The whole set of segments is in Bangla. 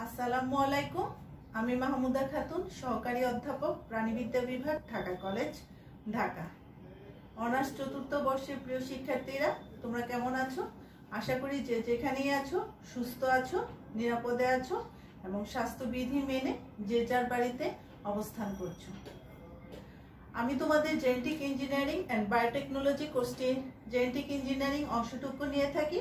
আসসালামু আলাইকুম। আমি মাহমুদা খাতুন, সহকারী অধ্যাপক, প্রাণীবিদ্যা বিভাগ, ঢাকা কলেজ, ঢাকা। অনার্স চতুর্থ বর্ষের প্রিয় শিক্ষার্থীরা, তোমরা কেমন আছো? আশা করি যে যেখানেই আছো সুস্থ আছো, নিরাপদে আছো এবং স্বাস্থ্যবিধি মেনে যে যার বাড়িতে অবস্থান করছো। আমি তোমাদের জেনেটিক ইঞ্জিনিয়ারিং অ্যান্ড বায়োটেকনোলজি কোর্সটি জেনেটিক ইঞ্জিনিয়ারিং অংশটুকু নিয়ে থাকি।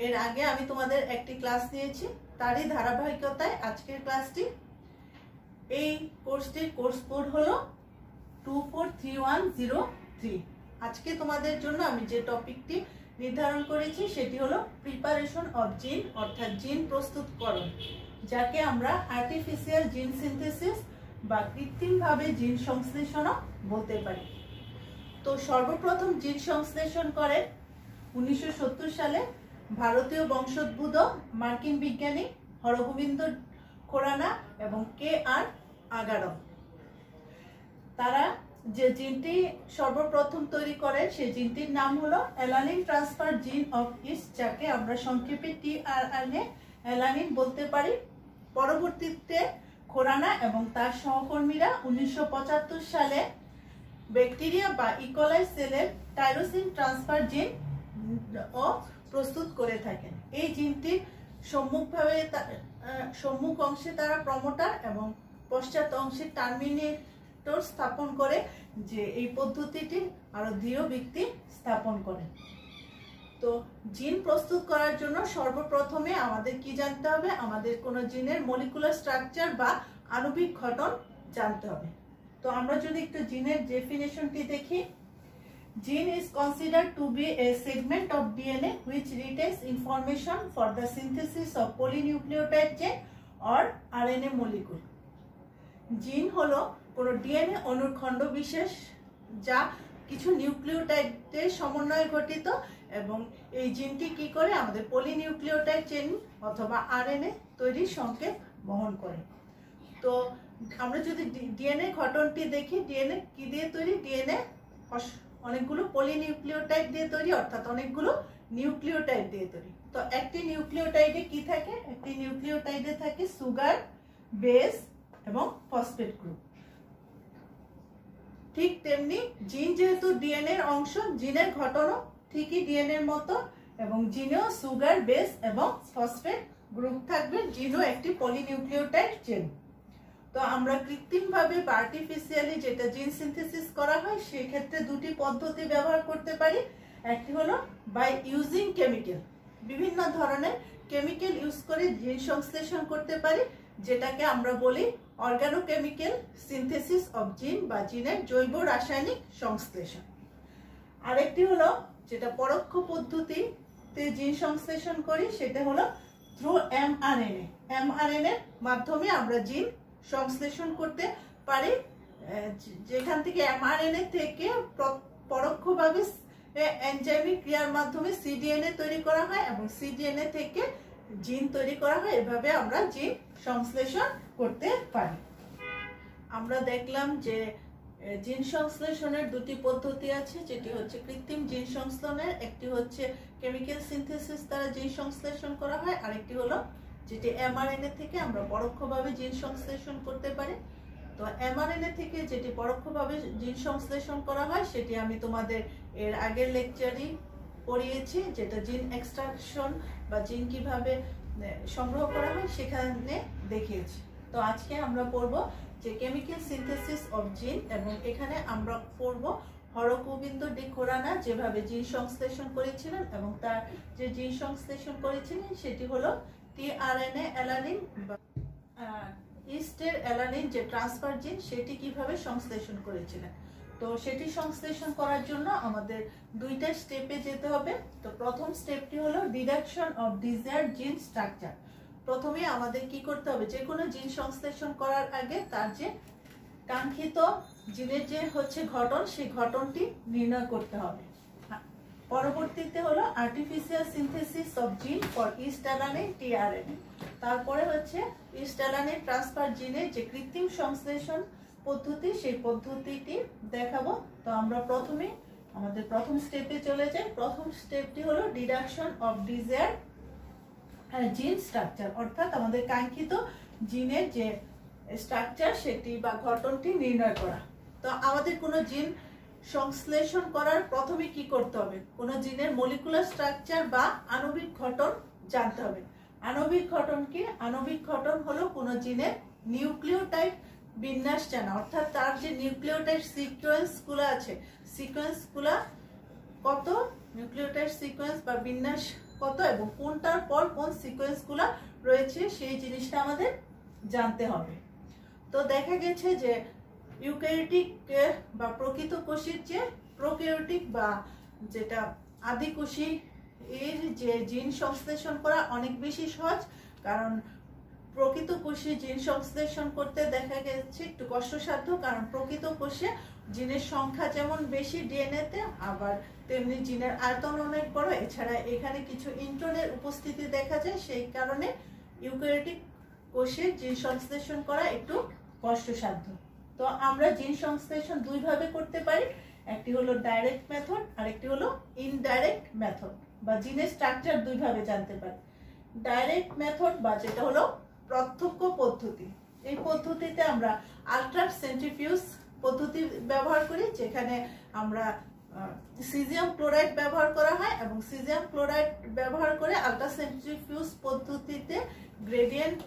এর আগে আমি তোমাদের একটি ক্লাস নিয়েছি, তারই ধারাবাহিকতায় আজকের ক্লাসটি। এই কোর্সটির কোর্স কোড হলো 243103। আজকে তোমাদের জন্য আমি যে টপিকটি নির্ধারণ করেছি সেটি হলো প্রিপারেশন অফ জিন, অর্থাৎ জিন প্রস্তুতকরণ, যাকে আমরা আর্টিফিশিয়াল জিন সিনথেসিস বা কৃত্রিমভাবে জিন সংশ্লেষণও বলতে পারি। তো সর্বপ্রথম জিন সংশ্লেষণ করেন 1970 সালে ভারতীয় বংশোদ্ভূত মার্কিন বিজ্ঞানী হরগোবিন্দ খোরানা এবং KR আগারভ। তারা যে জিনটি সর্বপ্রথম তৈরি করেন সেই জিনটির নাম হলো অ্যালানিন ট্রান্সফার জিন অফ ইস্ট, যাকে আমরা সংক্ষেপে tRNA অ্যালানিন বলতে পারি। পরবর্তীতে খোরানা এবং তার সহকর্মীরা 1975 সালে ব্যাকটেরিয়া বা ইকোলাই সেলের টাইরোসিন ট্রান্সফার জিন ও প্রস্তুত করে থাকেন। এই জিনটির সম্মুখ অংশে তারা প্রমোটার এবং পশ্চাৎ অংশে টার্মিনেটর স্থাপন করে, যে এই পদ্ধতিটি আরো দৃঢ় ভিত্তি স্থাপন করে। তো জিন প্রস্তুত করার জন্য সর্বপ্রথমে আমাদের কি জানতে হবে? আমাদের কোনো জিনের মলিকুলার স্ট্রাকচার বা আণবিক গঠন জানতে হবে। তো আমরা যদি একটু জিনের ডেফিনেশনটি দেখি, gene is considered to be a segment of DNA which retains information for the synthesis of polynucleotide chain or RNA molecule. জিন হলো কোনো ডিএনএ অণুর খণ্ড বিশেষ যা কিছু নিউক্লিওটাইডের সমন্বয়ে গঠিত, এবং এই জিনটি কি করে? আমাদের পলিনিউক্লিওটাইড চেইন অথবা আরএনএ তৈরির সংকেত বহন করে। তো আমরা যদি ডিএনএ গঠনটি দেখি, ডিএনএ কি দিয়ে তৈরি? ডিএনএ অনেকগুলো পলিনিউক্লিওটাইড দিয়ে তৈরি, অর্থাৎ অনেকগুলো নিউক্লিওটাইড দিয়ে তৈরি। তো একটি নিউক্লিওটাইডে কি থাকে? একটি নিউক্লিওটাইডে থাকে সুগার, বেস এবং ফসফেট গ্রুপ। ঠিক তেমনি জিন যেহেতু ডিএনএ এর অংশ, জিনের গঠনও ঠিকই ডিএনএ এর মতো, এবং জিনেও সুগার, বেস এবং ফসফেট গ্রুপ থাকবে। জিনও একটি পলিনিউক্লিওটাইড চেইন। তো আমরা কৃত্রিমভাবে বা আর্টিফিশিয়ালি যেটা জিন সিনথেসিস করা হয়, সেই ক্ষেত্রে দুটি পদ্ধতি ব্যবহার করতে পারি। একটি হলো বাই ইউজিং কেমিক্যাল, বিভিন্ন ধরনের কেমিক্যাল ইউজ করে জিন সংশ্লেষণ করতে পারি, যেটাকে আমরা বলি অর্গানোকেমিক্যাল সিনথেসিস অফ জিন বা জিনের জৈব রাসায়নিক সংশ্লেষণ। আরেকটি হলো যেটা পরোক্ষ পদ্ধতিতে জিন সংশ্লেষণ করি, সেটা হলো থ্রু mRNA। mRNA এর মাধ্যমে আমরা জিন সংশ্লেষণ করতে পারি, যেখান থেকে mRNA থেকে পরোক্ষভাবে এনজাইমিক ক্রিয়ার মাধ্যমে সিডিএনএ তৈরি করা হয় এবং সিডিএনএ থেকে জিন তৈরি করা হয়। এভাবে আমরা জিন সংশ্লেষণ করতে পারি। আমরা দেখলাম যে জিন সংশ্লেষণের দুটি পদ্ধতি আছে, যেটি হচ্ছে কৃত্রিম জিন সংশ্লেষণের, একটি হচ্ছে কেমিক্যাল সিনথেসিস দ্বারা জিন সংশ্লেষণ করা হয়, আরেকটি হলো যেটি mRNA থেকে আমরা পরোক্ষভাবে জিন সংশ্লেষণ করতে পারি। তো mRNA থেকে যেটি পরোক্ষভাবে জিন সংশ্লেষণ করা হয় সেটি আমি তোমাদের এর আগের লেকচারই পড়িয়েছি, যেটা জিন এক্সট্রাকশন বা জিন কিভাবে সংগ্রহ করা হয় সেখানে দেখিয়েছি। তো আজকে আমরা পড়ব যে কেমিক্যাল সিনথেসিস অফ জিন, এবং এখানে আমরা পড়ব হরগোবিন্দ ডি খোরানা যেভাবে জিন সংশ্লেষণ করেছিলেন, এবং তার যে জিন সংশ্লেষণ করেছিলেন সেটি হলো tRNA অ্যালানিন বা ইস্টের অ্যালানিন যে ট্রান্সফার জিন, সেটি কিভাবে সংশ্লেষণ করেছিলেন। তো সেটি সংশ্লেষণ করার জন্য আমাদের দুইটা স্টেপে যেতে হবে। তো প্রথম স্টেপটি হলো ডিডাকশন অফ ডিজায়ার্ড জিন স্ট্রাকচার। প্রথমে আমাদের কি করতে হবে? যে কোনো জিন সংশ্লেষণ করার আগে তার যে কাঙ্ক্ষিত জিনের যে হচ্ছে গঠন, সেই গঠনটি নির্ণয় করতে হবে। পরবর্তীতে হলো আর্টিফিশিয়াল সিনথেসিস অফ জিন ফর ইস্ট অ্যালানিন tRNA। তারপরে হচ্ছে ইস্ট অ্যালানিন ট্রান্সফার জিনের যে কৃত্রিম সংশ্লেষণ পদ্ধতি, সেই পদ্ধতিটি দেখাবো। তো আমরা প্রথমে আমাদের প্রথম স্টেপে চলে যাই। প্রথম স্টেপটি হলো ডিডাকশন অফ ডিজায়ার্ড জিন স্ট্রাকচার, অর্থাৎ আমাদের কাঙ্ক্ষিত জিনের যে স্ট্রাকচার সেটি বা গঠনটি নির্ণয় করা। তো আমাদের কোনো জিন সংশ্লেষণ করার প্রথমে কি করতে হবে? কোনো জিনের মলিকুলার স্ট্রাকচার বা আণবিক গঠন জানতে হবে। আণবিক গঠন কি? আণবিক গঠন হলো কোনো জিনের নিউক্লিওটাইড বিন্যাস জানা, অর্থাৎ তার যে নিউক্লিওটাইড সিকোয়েন্সগুলো আছে, সিকোয়েন্সগুলো কত, নিউক্লিওটাইড সিকোয়েন্স বা বিন্যাস কত এবং কোনটার পর কোন সিকোয়েন্সগুলো রয়েছে সেই জিনিসটা আমাদের জানতে হবে। তো দেখা গেছে যে ইউক্যারিওটিক বা প্রকৃত কোষের যে প্রোক্যারিওটিক বা যেটা আদিকোষী এর যে জিন সংশ্লেষণ করা অনেক বেশি সহজ, কারণ প্রকৃত কোষে জিন সংশ্লেষণ করতে দেখা গেছে একটু কষ্টসাধ্য, কারণ প্রকৃত কোষে জিনের সংখ্যা যেমন বেশি ডিএনএতে, আবার তেমনি জিনের আয়তন অনেক বড়, এছাড়া এখানে কিছু ইন্ট্রনের উপস্থিতি দেখা যায়, সেই কারণে ইউক্যারিওটিক কোষে জিন সংশ্লেষণ করা একটু কষ্টসাধ্য। তো আমরা জিন সংশ্লেষণ দুইভাবে করতে পারি, একটি হলো ডাইরেক্ট মেথড আর একটি হলো ইনডাইরেক্ট মেথড, বা জিনের স্ট্রাকচার দুইভাবে জানতে পারি। ডাইরেক্ট মেথড বা যেটা হলো প্রত্যক্ষ পদ্ধতি, এই পদ্ধতিতে আমরা আল্ট্রা সেন্ট্রিফিউজ পদ্ধতি ব্যবহার করি, যেখানে আমরা সিজিয়াম ক্লোরাইড ব্যবহার করা হয় এবং সিজিয়াম ক্লোরাইড ব্যবহার করে আল্ট্রা সেন্ট্রিফিউজ পদ্ধতিতে গ্রেডিয়েন্ট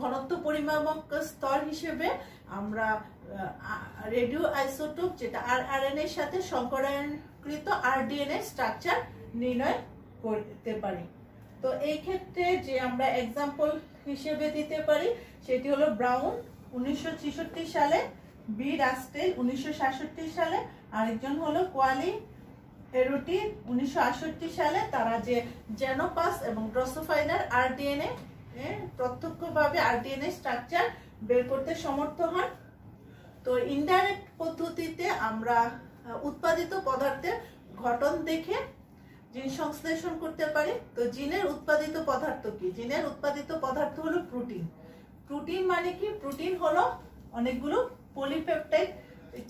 ঘনত্ব পরিমাপক স্তর হিসেবে আমরা রেডিও আইসোটোপ যেটা আরএনএ এর সাথে সংকরায়নকৃত আরডিএনএ স্ট্রাকচার নির্ণয় করতে পারি। তো এই ক্ষেত্রে যে আমরা এক্সাম্পল হিসেবে দিতে পারি সেটি হলো ব্রাউন 1966 সালে, বি রাস্টেল 1966 সালে, আরেকজন হলো কোয়ালি এরুটি 1968 সালে। তারা যে জেনোপাস এবং ড্রসোফাইলার আরডিএনএ প্রত্যক্ষভাবে আরডিএনএ স্ট্রাকচার বের করতে সমর্থ হন। তো ইনডাইরেক্ট পদ্ধতিতে আমরা উৎপাদিত পদার্থের গঠন দেখে জিন সংশ্লেষণ করতে পারি। তো জিনের উৎপাদিত পদার্থ কি? জিনের উৎপাদিত পদার্থ হলো প্রোটিন। প্রোটিন মানে কি? প্রোটিন হলো অনেকগুলো পলিপেপটাইড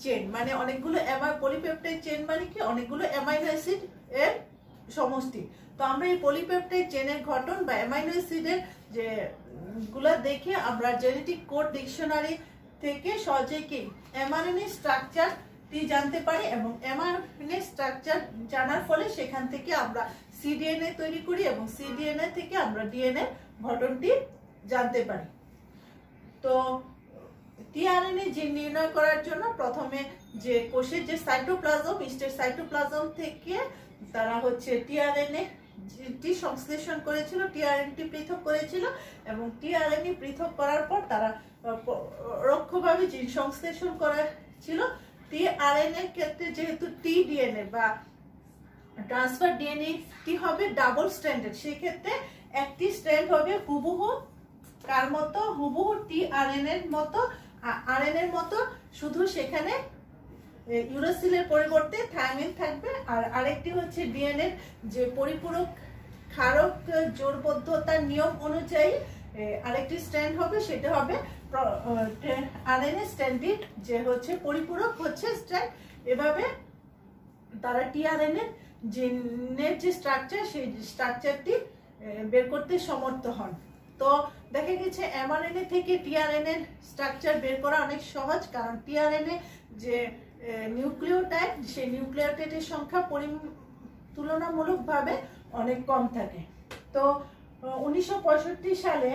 চেন, মানে অনেকগুলো পলিপেপটাইড চেন মানে কি? অনেকগুলো অ্যামাইনো অ্যাসিড এর সমষ্টি। তো আমরা এই পলিপেপটাইড চেনের গঠন বা অ্যামাইনো অ্যাসিডের যে গুলা দেখে আমরা জেনেটিক কোড ডিকশনারি থেকে সহজেই কি এমআরএনএ স্ট্রাকচারটি জানতে পারি, এবং এমআরএনএ স্ট্রাকচার জানার ফলে সেখান থেকে আমরা সিডিএনএ তৈরি করি এবং সিডিএনএ থেকে আমরা ডিএনএ গঠনটি জানতে পারি। তো টিআরএনএ জিন নির্ণয় করার জন্য প্রথমে যে কোষের যে সাইটোপ্লাজম, ইস্টের সাইটোপ্লাজম থেকে তারা হচ্ছে টিআরএনএ টি সংশ্লেষণ করেছিল, টিআরএনটি পৃথক করেছিল, এবং টিআরএনএ পৃথক করার পর তারা পরোক্ষভাবে জিন সংশ্লেষণ করা ছিল। টিআরএনএ এর ক্ষেত্রে যেহেতু টিডিএনএ বা ট্রান্সফার ডিএনএ টি হবে ডাবল স্ট্র্যান্ডেড, সেই ক্ষেত্রে একটি স্ট্র্যান্ড হবে হুবহু কার মতো? হুবহু টিআরএনএ এর মতো, আরএনএ এর মতো, শুধু সেখানে ইউরাসিলের পরিবর্তে থায়ামিন থাকবে। আর আরেকটি হচ্ছে ডিএনএ যে পরিপূরক ক্ষারক জোড়বদ্ধতার নিয়ম অনুযায়ী আরেকটি স্ট্র্যান্ড হবে, সেটা হবে আরএনএ স্ট্র্যান্ডেড, যে হচ্ছে পরিপূরক হচ্ছে স্ট্র্যান্ড। এভাবে তারা টিআরএনএ জিনের যে স্ট্রাকচার সেই স্ট্রাকচারটি বের করতে সমর্থ হন। তো দেখা গেছে এমআরএনএ থেকে টিআরএনএ স্ট্রাকচার বের করা অনেক সহজ, কারণ টিআরএনএ যে নিউক্লিওটাইড সেই নিউক্লিওটাইডের সংখ্যা তুলনামূলকভাবে অনেক কম থাকে। তো 1965 সালে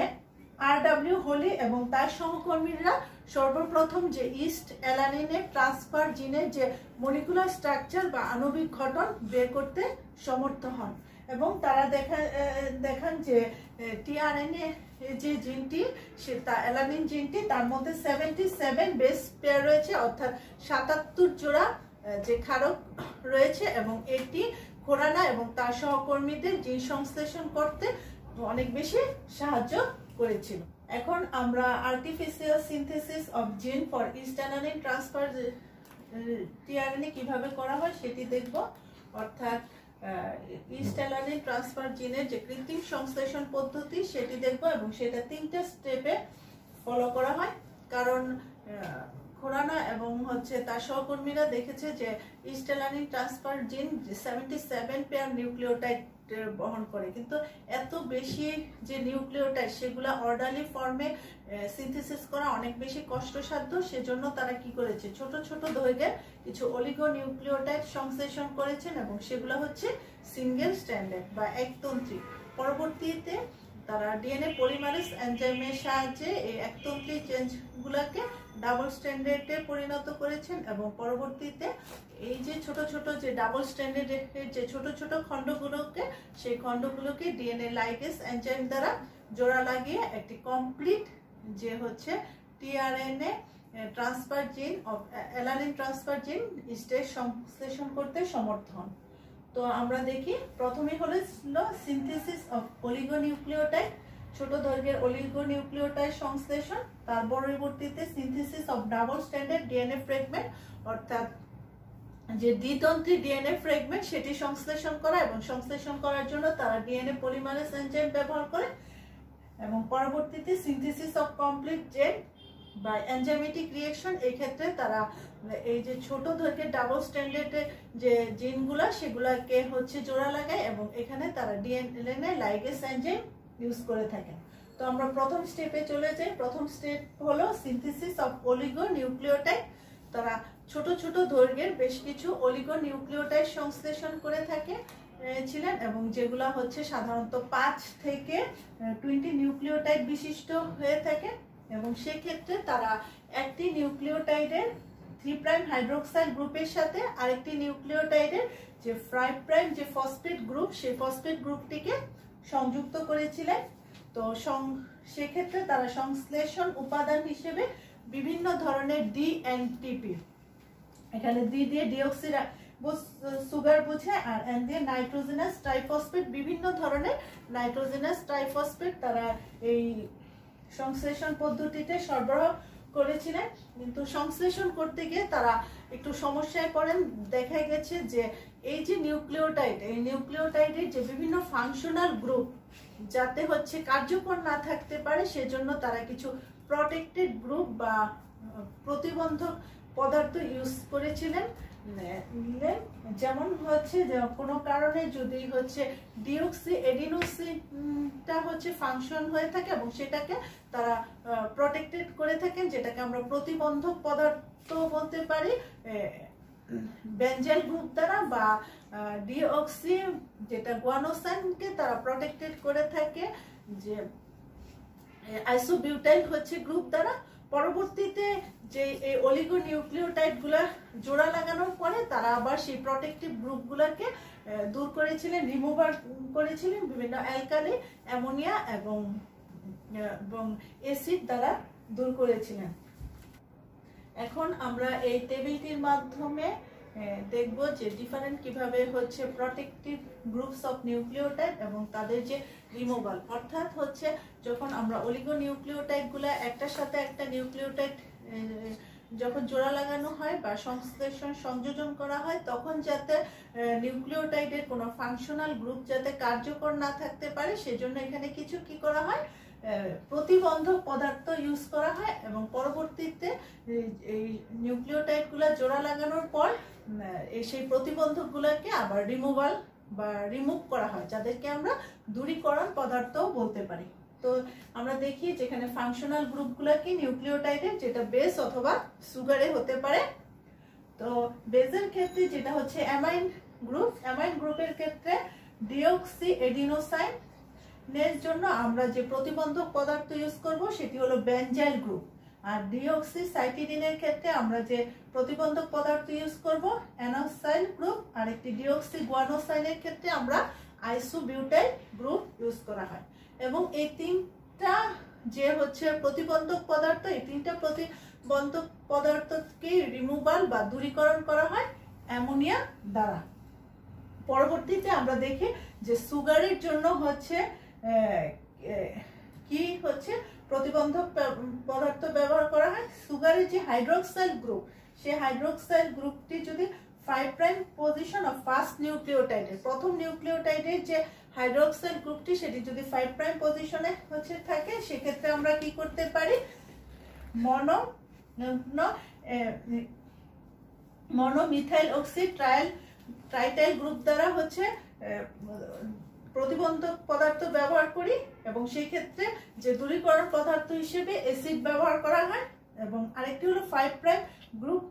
আরডব্লিউ হোলি এবং তার সহকর্মীরা সর্বপ্রথম যে ইস্ট অ্যালানিনে ট্রান্সফার জিনের যে মলিকুলার স্ট্রাকচার বা আণবিক গঠন বের করতে সমর্থ হন, এবং তারা দেখান যে টিআরএনএ যে জিনটি সেটা অ্যালানিন জিনটি, তার মধ্যে 77 বেস পেয়ার রয়েছে, অর্থাৎ 77 জোড়া যে ক্ষারক রয়েছে, এবং এটি খোরানা এবং তার সহকর্মীদের জিন সংশ্লেষণ করতে অনেক বেশি সাহায্য করেছিল। এখন আমরা আর্টিফিশিয়াল সিনথেসিস অফ জিন for east alanine transfer tRNA কিভাবে করা হয় সেটি দেখব, অর্থাৎ ইস্ট অ্যালানিন ট্রান্সফার জিনের যে কৃত্রিম সংশ্লেষণ পদ্ধতি সেটি দেখব, এবং সেটা 3টা স্টেপে ফলো করা হয়। কারণ খোরানা এবং হচ্ছে তার সহকর্মীরা দেখেছে যে ইস্ট অ্যালানিন ট্রান্সফার জিন 77 পেয়ার নিউক্লিওটাইড বহন করে, কিন্তু এত বেশি যে নিউক্লিওটাইড সেগুলো অর্ডারলি ফর্মে সিনথেসিস করা অনেক বেশি কষ্টসাধ্য। সেজন্য তারা কি করেছে, ছোট ছোট দৈর্ঘ্যের কিছু অলিগো নিউক্লিওটাইড সংশ্লেষণ করেছেন এবং সেগুলো হচ্ছে সিঙ্গেল স্ট্র্যান্ডেড বা একতন্ত্রী। পরবর্তীতে তারা ডিএনএ পলিমারেজ এনজাইমের সাহায্যে এই একতন্ত্রী চেঞ্জগুলোকে ডাবল স্ট্যান্ডার্ডে পরিণত করেছেন এবং পরবর্তীতে এই যে ছোট ছোট যে ডাবল স্ট্যান্ডার্ডের যে ছোট ছোট খণ্ডগুলোকে, সেই খণ্ডগুলোকে ডিএনএ লাইগেজ এনজাইম দ্বারা জোড়া লাগিয়ে একটি কমপ্লিট যে হচ্ছে টিআরএনএ ট্রান্সফার জিন অফ অ্যালানিন ট্রান্সফার জিন স্টেজ সংশ্লেষণ করতে সমর্থ হন। তো আমরা দেখি, প্রথমে হলো সিনথেসিস অফ অলিগোনিউক্লিওটাইড, ছোট দৈর্ঘ্যের অলিগোনিউক্লিওটাইড সংশ্লেষণ। তার পরবর্তীতে synthesis of double standard DNA fragment, অর্থাৎ যে দ্বিতন্ত্রী ডিএনএ ফ্র্যাগমেন্ট সেটি সংশ্লেষণ করা, এবং সংশ্লেষণ করার জন্য তারা ডিএনএ পলিমারেজ এনজাইম ব্যবহার করে। এবং পরবর্তীতে সিনথেসিস অফ কমপ্লিট জেন বা এনজাইমেটিক রিঅ্যাকশন, এই ক্ষেত্রে তারা এই যে ছোট দৈর্ঘ্যের ডাবল স্ট্যান্ডার্ডের যে জিনগুলা সেগুলাকে হচ্ছে জোড়া লাগায় এবং এখানে তারা ডিএনএ লাইগেজ এনজাইম ইউজ করে থাকেন। তো আমরা প্রথম স্টেপে চলে যাই। প্রথম স্টেপ হলো সিনথেসিস অফ অলিগো নিউক্লিওটাইড। তারা ছোট ছোট দৈর্ঘ্যের বেশ কিছু অলিগো নিউক্লিওটাইড সংশ্লেষণ করে থাকে ছিলেন এবং যেগুলা হচ্ছে সাধারণত 5 থেকে 20 নিউক্লিওটাইড বিশিষ্ট হয়ে থাকে। এবং সেক্ষেত্রে তারা একটি নিউক্লিওটাইডের 3' হাইড্রোক্সাইল গ্রুপের সাথে আরেকটি নিউক্লিওটাইডের যে 5' যে ফসফেট গ্রুপ, সেই ফসফেট গ্রুপটিকে সংযুক্ত করেছিলেন। তো সেক্ষেত্রে তারা সংশ্লেষণ উপাদান হিসেবে বিভিন্ন ধরনের ডিএনটিপি, এখানে ডি দিয়ে ডিঅক্সি সুগার বুঝে, আর এন দিয়ে নাইট্রোজেনাস ট্রাইফসফেট, বিভিন্ন ধরনের নাইট্রোজেনাস ট্রাইফসফেট তারা এই সংশ্লেষণ পদ্ধতিতে সরবরাহ করেছিলেন। কিন্তু সংশ্লেষণ করতে গিয়ে তারা একটু সমস্যায় পড়েন। দেখা গেছে যে এই যে নিউক্লিওটাইড, এই নিউক্লিওটাইডের যে বিভিন্ন ফাংশনাল গ্রুপ যাতে হচ্ছে কার্যকর না থাকতে পারে, সেজন্য তারা কিছু প্রটেক্টেড গ্রুপ বা প্রতিবন্ধক পদার্থ ইউজ করেছিলেন। যেমন হচ্ছে যে কোনো কারণে যদি হচ্ছে ডিঅক্সি এডিনোসিনটা হচ্ছে ফাংশন হয়ে থাকে এবং সেটাকে তারা প্রটেক্টেড করে থাকেন, যেটাকে আমরা প্রতিবন্ধক পদার্থ বলতে পারি বেঞ্জেল গ্রুপ দ্বারা, বা ডিঅক্সি যেটা গুয়ানোসাইনকে তারা প্রটেক্টেড করে থাকে যে আইসোবিউটাইল হচ্ছে গ্রুপ দ্বারা। পরবর্তীতে যে এই অলিগো নিউক্লিওটাইড গুলা জোড়া লাগানোর পরে তারা আবার সেই প্রটেক্টিভ গ্রুপগুলোকে দূর করেছিলেন, রিমুভার করেছিলেন বিভিন্ন অ্যালকালি, অ্যামোনিয়া এবং অ্যাসিড দ্বারা দূর করেছিলেন। এখন আমরা এই টেবিলটির মাধ্যমে দেখব যে ডিফারেন্ট কিভাবে হচ্ছে প্রটেক্টিভ গ্রুপস অফ নিউক্লিওটাইড এবং তাদের যে রিমুভাল, অর্থাৎ হচ্ছে যখন আমরা অলিগো নিউক্লিওটাইড গুলা একটার সাথে একটা নিউক্লিওটাইড যখন জোড়া লাগানো হয় বা সংযোজন করা হয়, তখন যাতে নিউক্লিওটাইডের কোনো ফাংশনাল গ্রুপ যাতে কার্যকর না থাকতে পারে, সেজন্য এখানে কিছু কি করা হয়, প্রতিবন্ধক পদার্থ ইউজ করা হয়। এবং পরবর্তীতে এই নিউক্লিওটাইড গুলা জোড়া লাগানোর পর সেই প্রতিবন্ধক গুলাকে আবার রিমুভাল বা রিমুভ করা হয়, যাদেরকে আমরা দূরীকরণ পদার্থ বলতে পারি। তো আমরা দেখি যেখানে ফাংশনাল গ্রুপগুলো কি নিউক্লিওটাইডের, যেটা বেস অথবা সুগারে হতে পারে। তো বেসের ক্ষেত্রে যেটা হচ্ছে অ্যামাইন গ্রুপ, অ্যামাইন গ্রুপের ক্ষেত্রে ডিঅক্সি এডিনোসাইন এর জন্য আমরা যে প্রতিবন্ধক পদার্থ ইউজ করব সেটি হলো বেনজাইল গ্রুপ। আর ডিঅক্সি সাইটিডিনের ক্ষেত্রে আমরা যে প্রতিবন্ধক পদার্থ ইউজ করব অ্যানোসাইল গ্রুপ, আর একটি ডিঅক্সি গুয়ানোসাইনের ক্ষেত্রে আমরা আইসোবিউটাইল গ্রুপ ইউজ করা হয়। এবং এই তিনটা যে হচ্ছে প্রতিবন্ধক পদার্থ, এই তিনটা প্রতিবন্ধক পদার্থকে রিমুভাল বা দূরীকরণ করা হয় অ্যামোনিয়া দ্বারা। পরবর্তীতে আমরা দেখি যে সুগারের জন্য হচ্ছে কি হচ্ছে প্রতিবন্ধক পদার্থ ব্যবহার করা হয়। সুগারের যে হাইড্রোক্সাইল গ্রুপ, সেই হাইড্রোক্সাইল গ্রুপটি যদি 5' পজিশন অফ ফার্স্ট নিউক্লিওটাইডের, প্রথম নিউক্লিওটাইডের যে হাইড্রোক্সাইল গ্রুপটি সেটি যদি 5' পজিশনে হচ্ছে থাকে, সেক্ষেত্রে আমরা কি করতে পারি, মনোমিথাইল অক্সি ট্রাইটাইল গ্রুপ দ্বারা হচ্ছে প্রতিবন্ধক পদার্থ ব্যবহার করি এবং সেই ক্ষেত্রে যে দূরীকরণ পদার্থ হিসেবে অ্যাসিড ব্যবহার করা হয়। এবং আরেকটি হলো 5 prime group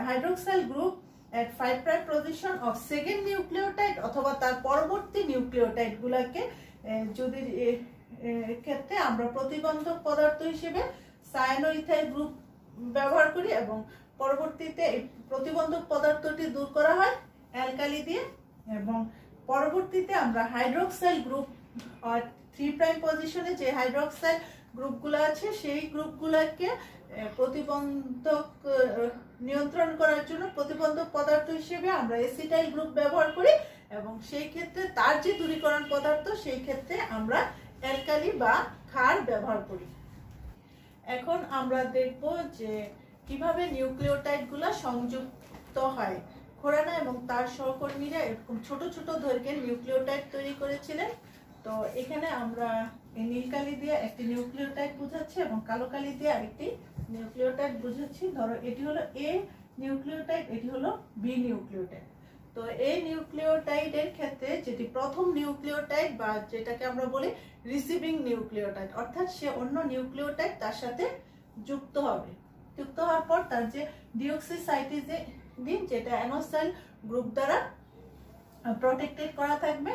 hydroxyl group at 5 prime position of second nucleotide অথবা তার পরবর্তী নিউক্লিওটাইড গুলাকে যদি ক্ষেত্রে আমরা প্রতিবন্ধক পদার্থ হিসেবে সায়ানোইথাইল গ্রুপ ব্যবহার করি এবং পরবর্তীতে এই প্রতিবন্ধক পদার্থটি দূর করা হয় অ্যালকালি দিয়ে। এবং পরবর্তীতে আমরা হাইড্রোক্সাইল গ্রুপ 3 প্রাইম পজিশনে যে হাইড্রোক্সাইল গ্রুপগুলো আছে সেই গ্রুপগুলোকে প্রতিবন্ধক নিয়ন্ত্রণ করার জন্য প্রতিবন্ধক পদার্থ হিসেবে আমরা এসিটাইল গ্রুপ ব্যবহার করি এবং সেই ক্ষেত্রে তার যে দূরীকরণ পদার্থ সেই ক্ষেত্রে আমরা অ্যালকালি বা ক্ষার ব্যবহার করি। এখন আমরা দেখব যে কিভাবে নিউক্লিওটাইডগুলো সংযুক্ত হয়। খোরানা এবং তার সহকর্মীরা এরকম ছোট ছোট দৈর্ঘ্যের নিউক্লিওটাইড তৈরি করেছিলেন। তো এখানে আমরা নীল কালি দিয়ে একটি নিউক্লিওটাইড বোঝাচ্ছি এবং কালো কালি দিয়ে আরেকটি নিউক্লিওটাইড বোঝাচ্ছি। ধরো এটি হলো এ নিউক্লিওটাইড, এটি হলো বি নিউক্লিওটাইড। তো এই নিউক্লিওটাইডের ক্ষেত্রে যেটি প্রথম নিউক্লিওটাইড বা যেটাকে আমরা বলি রিসিভিং নিউক্লিওটাইড, অর্থাৎ সে অন্য নিউক্লিওটাইড তার সাথে যুক্ত হবে। যুক্ত হওয়ার পর তার যে ডিঅক্সিসাইটিজিন যেটা অ্যানোসাইল গ্রুপ দ্বারা প্রটেক্টেড করা থাকবে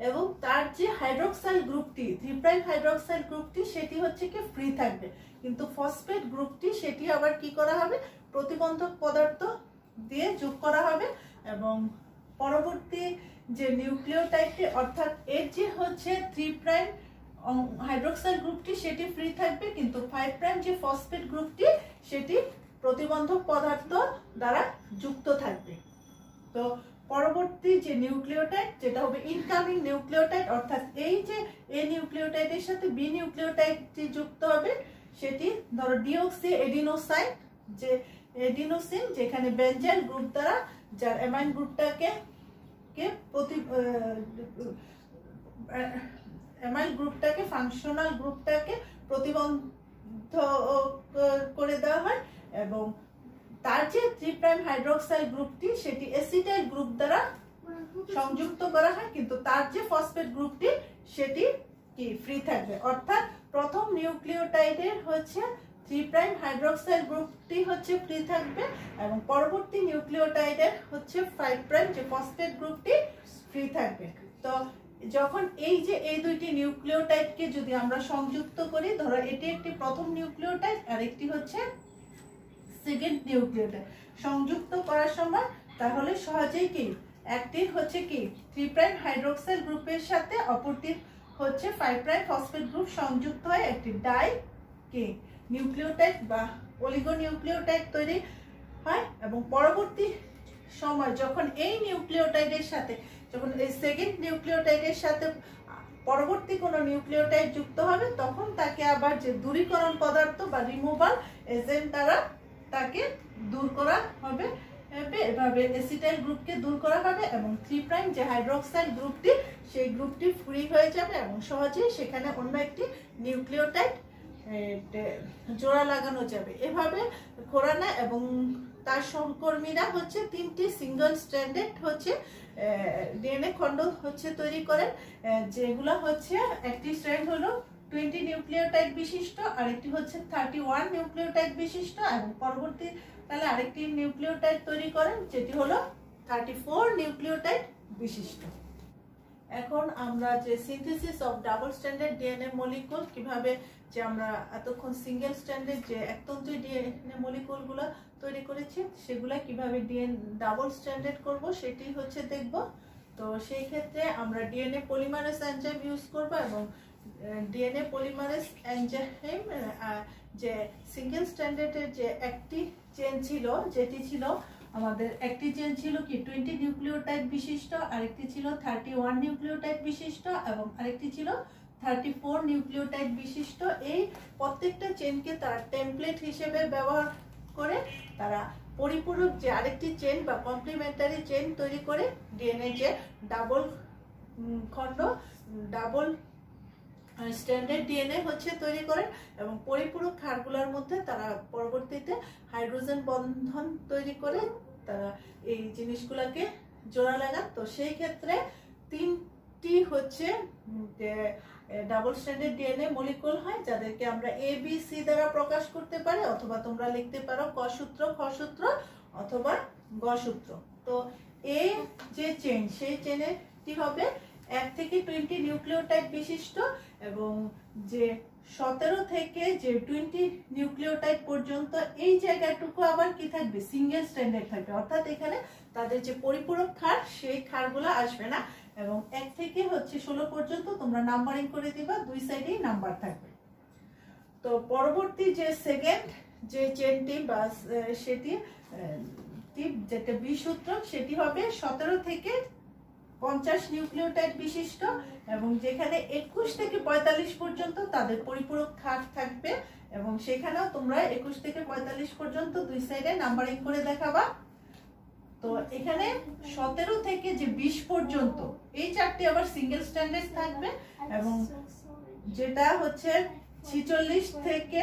এবং তার যে হাইড্রোক্সাইল গ্রুপটি 3 প্রাইম হাইড্রোক্সাইল গ্রুপটি সেটি হচ্ছে কি ফ্রি থাকবে, কিন্তু ফসফেট গ্রুপটি সেটি আবার কি করা হবে প্রতিবন্ধক পদার্থ দিয়ে যোগ করা হবে এবং পরবর্তী যে নিউক্লিওটাইডটি অর্থাৎ এর যে হচ্ছে 3 প্রাইম হাইড্রোক্সাইল গ্রুপটি সেটি ফ্রি থাকবে, কিন্তু 5 প্রাইম যে ফসফেট গ্রুপটি সেটি প্রতিবন্ধক পদার্থ দ্বারা যুক্ত থাকবে। তো পরবর্তী যে নিউক্লিওটাইড যেটা হবে ইনকামিং নিউক্লিওটাইড, অর্থাৎ এই যে এ নিউক্লিওটাইডের সাথে বি নিউক্লিওটাইডটি যুক্ত হবে সেটি ধরো ডিঅক্সি এডিনোসাইন, যে এডিনোসিন যেখানে বেনজাইল গ্রুপ দ্বারা যার অ্যামাইন গ্রুপটাকে অ্যামাইল গ্রুপটাকে ফাংশনাল গ্রুপটাকে প্রতিবন্ধ করে দেওয়া হয় এবং তার যে 3 প্রাইম হাইড্রোক্সাইল গ্রুপটি সেটি এসিটাইল গ্রুপ দ্বারা সংযুক্ত করা হয়, কিন্তু তার যে ফসফেট গ্রুপটি সেটি কি ফ্রি থাকবে। অর্থাৎ প্রথম নিউক্লিওটাইডের হচ্ছে 3 প্রাইম হাইড্রোক্সাইল গ্রুপটি হচ্ছে ফ্রি থাকবে এবং পরবর্তী নিউক্লিওটাইডের হচ্ছে 5 প্রাইম যে ফসফেট গ্রুপটি ফ্রি থাকবে। তো যখন এই যে এই দুইটি নিউক্লিওটাইডকে যদি আমরা সংযুক্ত করি, ধরো এটি একটি প্রথম নিউক্লিওটাইড আর একটি হচ্ছে সেকেন্ড নিউক্লিওটাইড, সংযুক্ত করার সময় তাহলে সহজেই কি একটি হচ্ছে কি 3 প্রাইম হাইড্রোক্সাইল গ্রুপের সাথে অপরটি হচ্ছে 5 প্রাইম ফসফেট গ্রুপ সংযুক্ত হয় একটি ডাই কি নিউক্লিওটাইড বা অলিগোনিউক্লিওটাইড তৈরি হয় এবং পরবর্তী সময় যখন এই নিউক্লিওটাইডের সাথে যখন এই সেকেন্ড নিউক্লিওটাইডের সাথে পরবর্তী কোনো নিউক্লিওটাইড যুক্ত হবে তখন তাকে আবার যে দূরীকরণ পদার্থ বা রিমুভাল এজেন্ট দ্বারা তাকে দূর করা হবে। এভাবে এসিটাইল গ্রুপকে দূর করা হবে এবং 3 প্রাইম যে হাইড্রোক্সাইল গ্রুপটি সেই গ্রুপটি ফ্রি হয়ে যাবে এবং সহজেই সেখানে অন্য একটি নিউক্লিওটাইড জোড়া লাগানো যাবে। এভাবে খোরানা এবং তার সহকর্মীরা হচ্ছে 3টি সিঙ্গল স্ট্র্যান্ডেড হচ্ছে ডিএনএ খন্ড হচ্ছে তৈরি করেন, যেগুলো হচ্ছে একটি স্ট্র্যান্ড হলো 20 নিউক্লিওটাইড বিশিষ্ট, আরেকটি হচ্ছে 31 নিউক্লিওটাইড বিশিষ্ট এবং পরবর্তীকালে আরেকটি নিউক্লিওটাইড তৈরি করেন যেটি হলো 34 নিউক্লিওটাইড বিশিষ্ট। এখন আমরা যে synthesis of double standard DNA molecule কিভাবে যে আমরা এতক্ষণ সিঙ্গেল স্ট্যান্ডার্ড যে একতন্ত্রী ডিএনএ মলিকুলগুলো তৈরি করেছি সেগুলা কিভাবে ডাবল স্ট্যান্ডার্ড করব সেটি হচ্ছে দেখব। তো সেই ক্ষেত্রে আমরা ডিএনএ পলিমারেজ এনজাইম ইউজ করব এবং ডিএনএ পলিমারেজ এনজাইম যে সিঙ্গেল স্ট্যান্ডার্ডের যে একটি চেন ছিল যেটি ছিল আমাদের একটি চেন ছিল কি 20 নিউক্লিওটাইড বিশিষ্ট, আরেকটি ছিল 31 নিউক্লিওটাইড বিশিষ্ট এবং আরেকটি ছিল 34 নিউক্লিওটাইড বিশিষ্ট। এই প্রত্যেকটা চেনকে তারা টেমপ্লেট হিসেবে ব্যবহার করে তারা পরিপূরক যে আরেকটি চেন বা কমপ্লিমেন্টারি চেন তৈরি করে ডিএনএ যে ডাবল খন্ড ডাবল স্ট্যান্ডার্ড ডিএনএ হচ্ছে তৈরি করেন এবং পরিপূরক ক্ষারগুলোর মধ্যে তারা পরবর্তীতে হাইড্রোজেন বন্ধন তৈরি করে তারা এই জিনিসগুলোকে জোড়া লাগান। তো সেই ক্ষেত্রে 8টি হচ্ছে ডাবল স্ট্যান্ডার্ড ডিএনএ মলিকুল হয়, যাদেরকে আমরা এ বি সি দ্বারা প্রকাশ করতে পারি, অথবা তোমরা লিখতে পারো ক সূত্র, খ সূত্র অথবা গ সূত্র। তো এই যে চেইন, সেই চেইনটি হবে 1 থেকে 20 নিউক্লিওটাইড বিশিষ্ট, এবং যে 17 থেকে যে 20 নিউক্লিওটাইড পর্যন্ত এই জায়গাটুকু আবার কি থাকবে, সিঙ্গেল স্ট্যান্ডার্ড থাকবে। অর্থাৎ এখানে তাদের যে পরিপূরক ক্ষার, সেই ক্ষারগুলো আসবে না। এবং 1 থেকে হচ্ছে 16 পর্যন্ত তোমরা নাম্বারিং করে দিবা, দুই সাইডেই নাম্বার থাকবে। তো পরবর্তী যে সেকেন্ড যে চেনটি বা সেটি যেটা বি সূত্রক, সেটি হবে 17 থেকে 50 নিউক্লিওটাইড বিশিষ্ট, এবং যেখানে 21 থেকে 45 পর্যন্ত তাদের পরিপূরক ক্ষার থাকবে, এবং সেখানেও তোমরা 21 থেকে 45 পর্যন্ত দুই সাইডে নাম্বারিং করে দেখাবা। তো এখানে 17 থেকে যে 20 পর্যন্ত এই চারটি আবার সিঙ্গেল স্ট্যান্ডার্ড থাকবে, এবং যেটা হচ্ছে 46 থেকে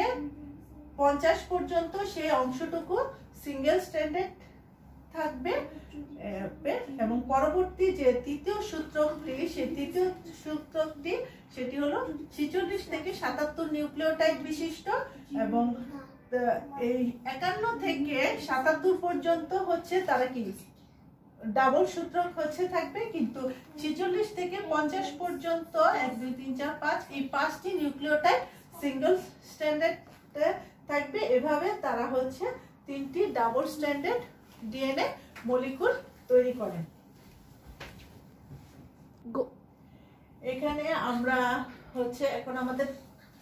50 পর্যন্ত সেই অংশটুকু সিঙ্গেল স্ট্যান্ডার্ড থাকবে। এবং পরবর্তী যে তৃতীয় সূত্রকটি, সেই তৃতীয় সূত্রকটি সেটি হলো 46 থেকে 77 নিউক্লিওটাইড বিশিষ্ট, এবং এই 51 থেকে 77 পর্যন্ত হচ্ছে তারা কি ডাবল সূত্রক হচ্ছে থাকবে, কিন্তু 46 থেকে 50 পর্যন্ত 1 2 3 4 5 এই 5টি নিউক্লিওটাইড সিঙ্গেল স্ট্যান্ডার্ড থাকবে। এভাবে তারা হচ্ছে 3টি ডাবল স্ট্যান্ডার্ড ডিএনএ মলিকুল তৈরি করেন। এখানে আমরা হচ্ছে এখন আমাদের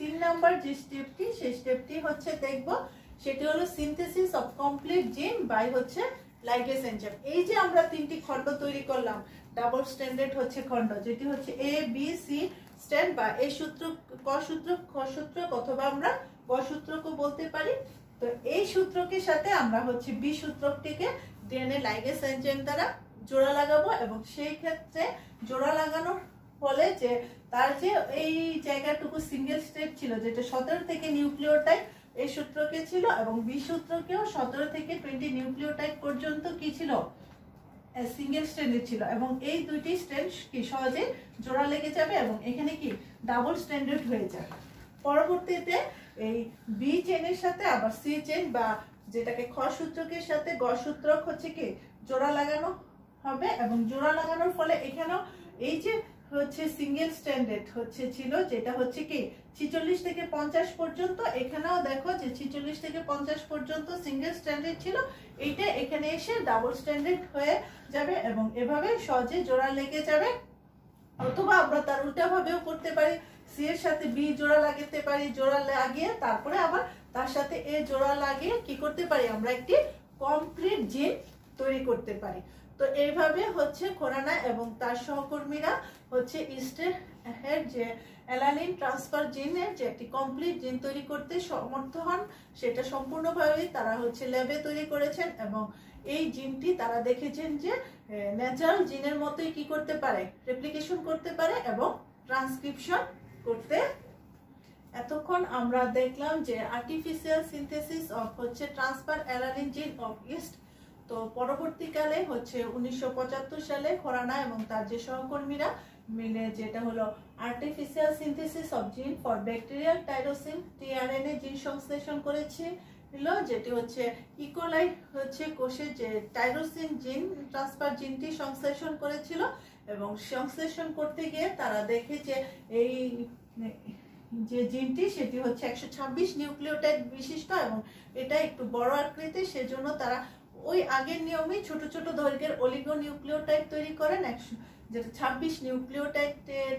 3 নাম্বার যে স্টেপটি, সেই স্টেপটি হচ্ছে দেখব, সেটি হলো সিনথেসিস অফ কমপ্লিট জিন বাই হচ্ছে লাইগেজ এনজাইম। এই যে আমরা 3টি খণ্ড তৈরি করলাম, ডাবল স্ট্যান্ডার্ড হচ্ছে খণ্ড, যেটি হচ্ছে এ বি সি স্ট্যান্ড বা এই সূত্র, ক সূত্র, খ সূত্র অথবা আমরা গ সূত্রকে বলতে পারি। তো এই সূত্রকের সাথে আমরা হচ্ছে বি সূত্রটিকে ডিএনএ লাইগেজ এনজাইম দ্বারা জোড়া লাগাবো, এবং সেই ক্ষেত্রে জোড়া লাগানোর ফলে যে তার যে এই জায়গাটুকু সিঙ্গেল স্ট্যান্ড ছিল, যেটা 17 থেকে নিউক্লিওটাইড এই সূত্রকে ছিল, এবং বি সূত্রকেও 17 থেকে 20 নিউক্লিওটাইড পর্যন্ত কি ছিল, সিঙ্গেল স্ট্যান্ডার্ড ছিল, এবং এই দুইটি স্ট্যান্ড কি সহজে জোড়া লেগে যাবে, এবং এখানে কি ডাবল স্ট্যান্ডার্ড হয়ে যাবে। পরবর্তীতে এই বি চেনের সাথে আবার সি চেন বা যেটাকে খ সূত্রকের সাথে গ সূত্রক হচ্ছে কি জোড়া লাগানো হবে, এবং জোড়া লাগানোর ফলে এখানেও এই যে হচ্ছে সিঙ্গেল স্ট্যান্ডার্ড হচ্ছে ছিল, যেটা হচ্ছে কি 46 থেকে 50 পর্যন্ত, এখানেও দেখো যে 46 থেকে 50 পর্যন্ত সিঙ্গেল স্ট্যান্ডার্ড ছিল, এইটা এখানে এসে ডাবল স্ট্যান্ডার্ড হয়ে যাবে, এবং এভাবে সহজে জোড়া লেগে যাবে। অথবা আমরা তার উল্টা ভাবেও করতে পারি, সি এর সাথে বি জোড়া লাগাতে পারি, জোড়া লাগিয়ে তারপরে আবার তার সাথে এ জোড়া লাগিয়ে কি করতে পারি, আমরা একটি কমপ্লিট জিন তৈরি করতে পারি। তো এইভাবে হচ্ছে খোরানা এবং তার সহকর্মীরা হচ্ছে ইস্টের যে অ্যালানিন ট্রান্সফার জিনের যে একটি কমপ্লিট জিন তৈরি করতে সমর্থ হন, সেটা সম্পূর্ণভাবে তারা হচ্ছে ল্যাবে তৈরি করেছেন, এবং এই জিনটি তারা দেখেছেন যে ন্যাচারাল জিনের মতোই কি করতে পারে, রেপ্লিকেশন করতে পারে এবং ট্রান্সক্রিপশন করতে। এতক্ষণ আমরা দেখলাম যে আর্টিফিশিয়াল সিনথেসিস অফ হচ্ছে ট্রান্সফার অ্যালানিন জিন অফ ইস্ট। তো পরবর্তীকালে হচ্ছে 1975 সালে খোরানা এবং তার যে সহকর্মীরা মিলে যেটা হলো আর্টিফিশিয়াল সিনথেসিস অফ জিন ফর ব্যাকটেরিয়াল টাইরোসিন টিআরএনএ জিন সংশ্লেষণ করেছিল, যেটি হচ্ছে ইকোলাই হচ্ছে কোষে যে টাইরোসিন জিন ট্রান্সফার জিনটি সংশ্লেষণ করেছিল, এবং সংশ্লেষণ করতে গিয়ে তারা দেখে যে এই যে জিনটি সেটি হচ্ছে 126 নিউক্লিওটাইড বিশিষ্ট, এবং এটা একটু বড় আকৃতির, সেজন্য তারা ওই আগের নিয়মেই ছোট ছোট দৈর্ঘ্যের অলিগো নিউক্লিওটাইড তৈরি করেন, যেটা 26 নিউক্লিওটাইড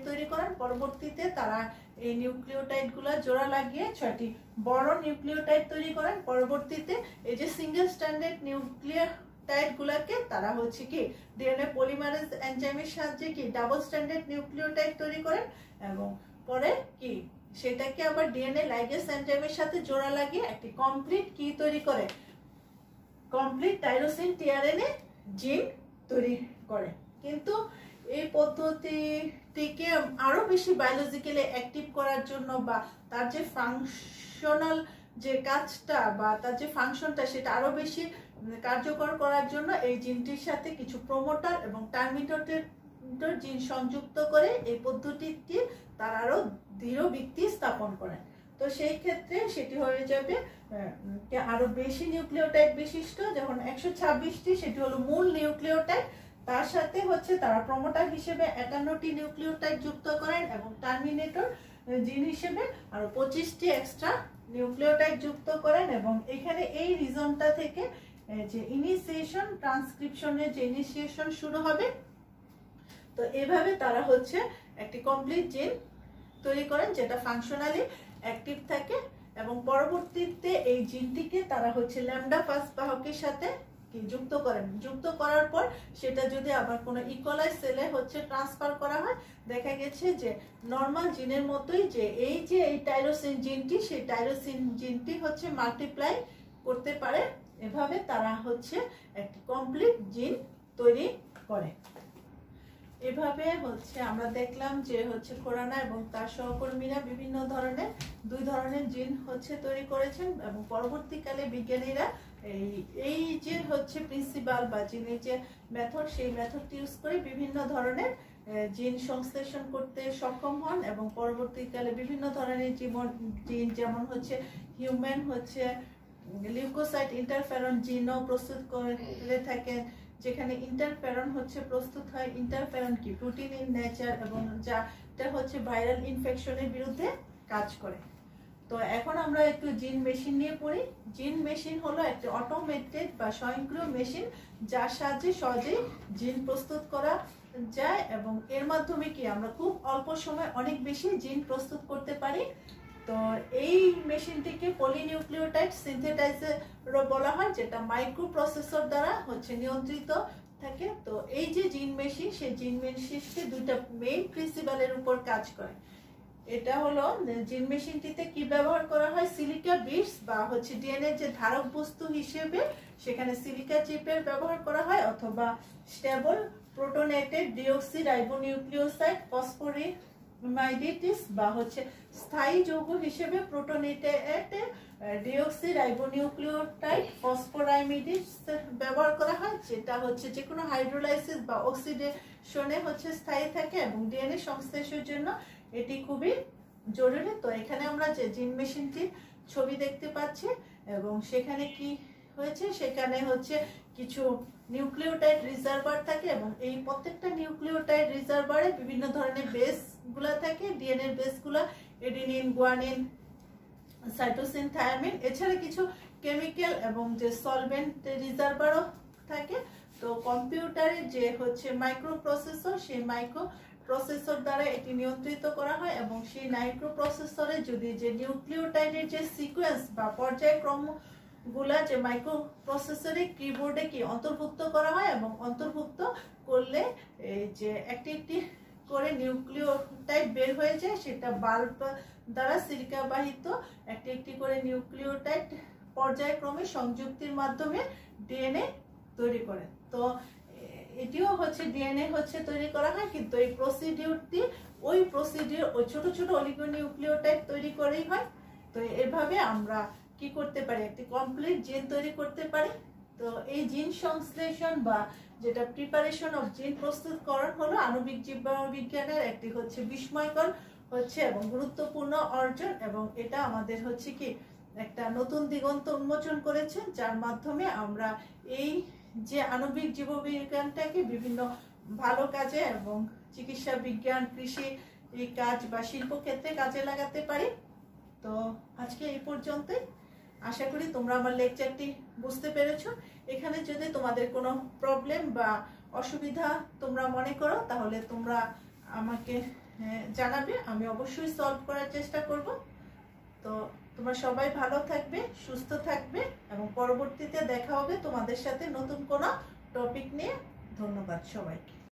তৈরি করেন। পরবর্তীতে তারা এই নিউক্লিওটাইড গুলা জোড়া লাগিয়ে 6টি বড় নিউক্লিওটাইড তৈরি করেন। পরবর্তীতে এই যে সিঙ্গেল স্ট্যান্ডার্ড নিউক্লিওটাইড গুলাকে তারা হচ্ছে কি ডিএনএ পলিমারেজ এনজাইমের সাহায্যে কি ডাবল স্ট্যান্ডার্ড নিউক্লিওটাইড তৈরি করেন, এবং পরে কি সেটাকে আবার ডিএনএ লাইগেজ এনজাইমের সাথে জোড়া লাগিয়ে একটি কমপ্লিট কি তৈরি করে, কমপ্লিট টাইরোসিন টিআরএনএ জিন তৈরি করে। কিন্তু এই পদ্ধতিটিকে আরো বেশি বায়োলজিক্যালি অ্যাক্টিভ করার জন্য বা তার যে ফাংশনাল যে কাজটা বা তার যে ফাংশনটা সেটা আরো বেশি কার্যকর করার জন্য এই জিনটির সাথে কিছু প্রমোটার এবং জিন সংযুক্ত করে এই পদ্ধতিটি তার আরো দৃঢ় ভিত্তি স্থাপন করেন। তো সেই ক্ষেত্রে সেটি হয়ে যাবে আরো বেশি নিউক্লিওটাইড বিশিষ্ট, যেমন 126টি, সেটি হলো মূল নিউক্লিওটাইড। তার সাথে হচ্ছে তারা প্রমোটার হিসেবে 51টি নিউক্লিওটাইড যুক্ত করেন এবং টার্মিনেটর জিন হিসেবে আরো 25টি এক্সট্রা নিউক্লিওটাইড যুক্ত করেন। এবং এখানে এই রিজনটা থেকে যে ইনিশিয়েশন ট্রান্সক্রিপশনের যে ইনিশিয়েশন শুরু হবে, তো এভাবে তারা হচ্ছে একটি কমপ্লিট জিন তৈরি করেন যেটা ফাংশনালি অ্যাক্টিভ থাকে। এবং পরবর্তীতে এই জিনটিকে তারা হচ্ছে ল্যামডা ফাস্ট বাহকের সাথে যুক্ত করেন। যুক্ত করার পর সেটা যদি আবার কোনো ইকোলাই সেলে হচ্ছে ট্রান্সফার করা হয়, দেখা গেছে যে নর্মাল জিনের মতোই যে এই টাইরোসিন জিনটি, সেই টাইরোসিন জিনটি হচ্ছে মাল্টিপ্লাই করতে পারে। এভাবে তারা হচ্ছে একটি কমপ্লিট জিন তৈরি করে। এভাবে হচ্ছে আমরা দেখলাম যে হচ্ছে খোরানা এবং তার সহকর্মীরা বিভিন্ন ধরনের 2 ধরনের জিন হচ্ছে তৈরি করেছেন এবং পরবর্তীকালে বিজ্ঞানীরা এই যে হচ্ছে প্রিন্সিপাল বা জিনের যে মেথড, সেই মেথডটি ইউজ করে বিভিন্ন ধরনের জিন সংশ্লেষণ করতে সক্ষম হন এবং পরবর্তীকালে বিভিন্ন ধরনের জিন যেমন হচ্ছে হিউম্যান হচ্ছে লিউকোসাইট ইন্টারফেরন জিনও প্রস্তুত করে থাকেন, যেখানে ইন্টারফেরন হচ্ছে প্রস্তুত হয়। ইন্টারফেরন কি প্রোটিন ইন নেচার এবং যেটা হচ্ছে ভাইরাল ইনফেকশনের বিরুদ্ধে কাজ করে। তো এখন আমরা একটু জিন মেশিন নিয়ে পড়ি। জিন মেশিন হলো একটি অটোমেটেড বা স্বয়ংক্রিয় মেশিন যার সাহায্যে সহজেই জিন প্রস্তুত করা যায় এবং এর মাধ্যমে কি আমরা খুব অল্প সময় অনেক বেশি জিন প্রস্তুত করতে পারি। তো এই মেশিনটিকে পলিনিউক্লিওটাইড সিনথেটাইজার বলা হয়, যেটা মাইক্রো প্রসেসর দ্বারা হচ্ছে নিয়ন্ত্রিত থাকে। তো এই যে জিন মেশিন, সেই জিন মেশিনটি 2টা মেইন প্রিন্সিপালের উপর কাজ করে। এটা হলো জিন মেশিনটিতে কি ব্যবহার করা হয়, সিলিকা বিটস বা হচ্ছে ডিএনএ যে ধারক বস্তু হিসেবে সেখানে সিলিকা চিপের ব্যবহার করা হয়, অথবা স্টেবল প্রোটোনেটেড ডিঅক্সি রাইবোনিউক্লিওসাইড ফসফোরিমাইডেটিস বা হচ্ছে স্থায়ী যৌগ হিসেবে প্রোটোনেটেড ডিঅক্সি রাইবোনিউক্লিওটাইড ফসফোরাইমিডিস ব্যবহার করা হয়, যেটা হচ্ছে যে কোনো হাইড্রোলাইসিস বা অক্সিডেশনে হচ্ছে স্থায়ী থাকে এবং ডিএনএ সংশ্লেষের জন্য এটি খুবই জরুরি। তো এখানে আমরা যে জিন মেশিনটির ছবি দেখতে পাচ্ছি এবং সেখানে কি হয়েছে, সেখানে হচ্ছে কিছু নিউক্লিওটাইড রিজার্ভার থাকে এবং এই প্রত্যেকটা নিউক্লিওটাইড রিজার্ভারে বিভিন্ন ধরনের বেস গুলা থাকে। ডিএনএ বেস গুলা এডিনিন, গুয়ানিন, সাইটোসিন, থায়ামিন, এছাড়া কিছু কেমিক্যাল এবং যে সলভেন্ট রিজার্ভারও থাকে। তো কম্পিউটারে যে হচ্ছে মাইক্রো প্রসেসর, সেই মাইক্রো প্রসেসর দ্বারা এটি নিয়ন্ত্রিত করা হয় এবং সেই মাইক্রো প্রসেসরে যদি যে নিউক্লিওটাইডের যে সিকোয়েন্স বা পর্যায়ক্রম গুলা যে মাইক্রো প্রসেসরে কিবোর্ডে কি অন্তর্ভুক্ত করা হয় এবং অন্তর্ভুক্ত করলে এই যে একটি একটি করে নিউক্লিওটাইড বের হয়ে যায়, সেটা বাল্ব দ্বারা সিলিকা বাহিত একটি একটি করে নিউক্লিওটাইড পর্যায়ক্রমে সংযুক্তির মাধ্যমে ডিএনএ তৈরি করে। তো এটিও হচ্ছে ডিএনএ হচ্ছে তৈরি করা হয়, কিন্তু এই প্রসিডিউরটি ওই ছোট ছোট অলিগোনিউক্লিওটাইড তৈরি করেই হয়। তো এভাবে আমরা কি করতে পারি, একটি কমপ্লিট জিন তৈরি করতে পারি। তো এই জিন সংশ্লেষণ বা যেটা প্রিপারেশন অফ জিন প্রস্তুতকরণ হলো আণবিক জীববিজ্ঞানের একটি হচ্ছে বিস্ময়কর হচ্ছে এবং গুরুত্বপূর্ণ অর্জন, এবং এটা আমাদের হচ্ছে কি একটা নতুন দিগন্ত উন্মোচন করেছে, যার মাধ্যমে আমরা এই যে আণবিক জীববিজ্ঞানটাকে বিভিন্ন ভালো কাজে এবং চিকিৎসা বিজ্ঞান, কৃষি কাজ বা শিল্প ক্ষেত্রে কাজে লাগাতে পারি। তো আজকে এই পর্যন্তই। আশা করি তোমরা আমার লেকচারটি বুঝতে পেরেছো। এখানে যদি তোমাদের কোনো প্রবলেম বা অসুবিধা তোমরা মনে করো, তাহলে তোমরা আমাকে জানাবে, আমি অবশ্যই সলভ করার চেষ্টা করব। তো তোমরা সবাই ভালো থাকবে, সুস্থ থাকবে এবং পরবর্তীতে দেখা হবে তোমাদের সাথে নতুন কোনো টপিক নিয়ে। ধন্যবাদ সবাইকে।